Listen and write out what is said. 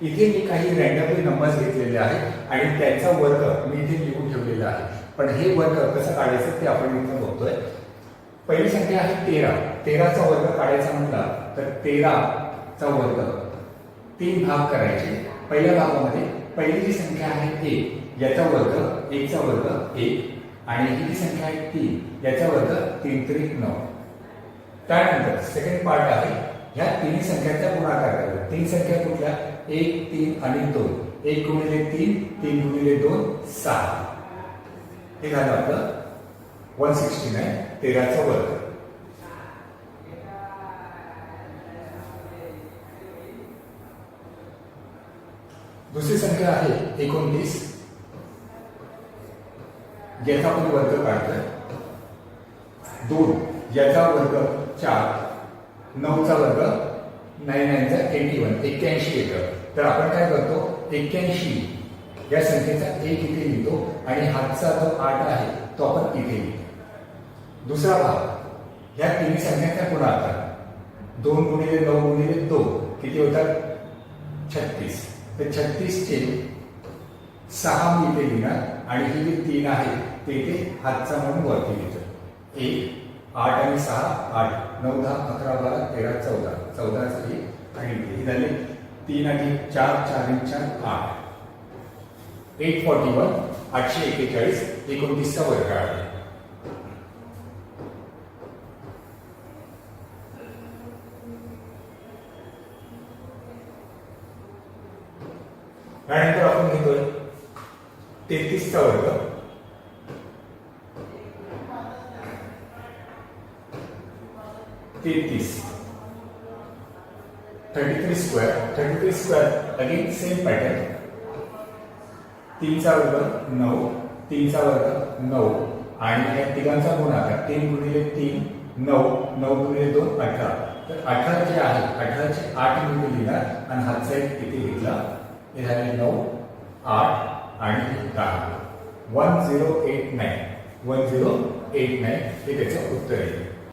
इथे मी काही randomly numbers घेतलेले आहेत आणि त्यांचा वर्ग मी इथे लिहून ठेवलेला आहे. पण हे वर्ग कसं काढायचं ते आपण इथं बघतोय. पहिली संख्या आहे 13. 13चा वर्ग काढायचा म्हटला तर 13चा वर्ग 3 भाग करायचे. पहिल्या भागामध्ये पहिली जी संख्या आहे 1 याचा वर्ग 1 चा वर्ग 1 आणि ही जी संख्या आहे 3 याचा वर्ग 3 त्रिक 9. त्यानंतर सेकंड पार्ट आहे ह्या तिन्ही संख्यांचा गुणाकार करायचा. तीन संख्या कुठल्या? 1 3 आणि 2. 1 गुणिले 3 3 गुणिले 2 6. हे झालं आपलं 169. 13चा वर्ग. दुसरी संख्या आहे 29. याचा आपण वर्ग काढतोय. 2 याचा वर्ग 4. 9चा वर्ग 9 चा 81 81 येतं. तर आपण काय करतो 81 या संख्येचा 1 इथे लिहितो आणि हातचा जो 8 आहे तो आपण इथे लिहितो. दुसरा भाग या तिन्ही संख्यांचा गुणाकार 2 गुणिले 9 गुणिले 2 किती होतात 36. तर 36 चे 6 मी इथे लिहिणार आणि ही जी 3 आहे ते इथे हातचा म्हणून वरती लिहितो. 1 8 आणि 6 8 9 10 11 12 13 14 14 ची आणि हे झाले 3 आणि 4 4 आणि 4 8. 841 841 29चा वर्ग आहे. त्यानंतर आपण घेतोय 33चा वर्ग. 33 33 square. 33 square again same pattern. 3 चा वर्ग 9 3 चा वर्ग 9 आणि या तिघांचा गुणाकार 3 गुणिले 3 9 9 गुणिले 2 18. तर 18 जे आहे 18 चे 8 मी लिहिणार आणि हातचा एक किती घेतला. हे झाले 9 8 आणि 10. 1089 1089 हे त्याचं उत्तर आहे.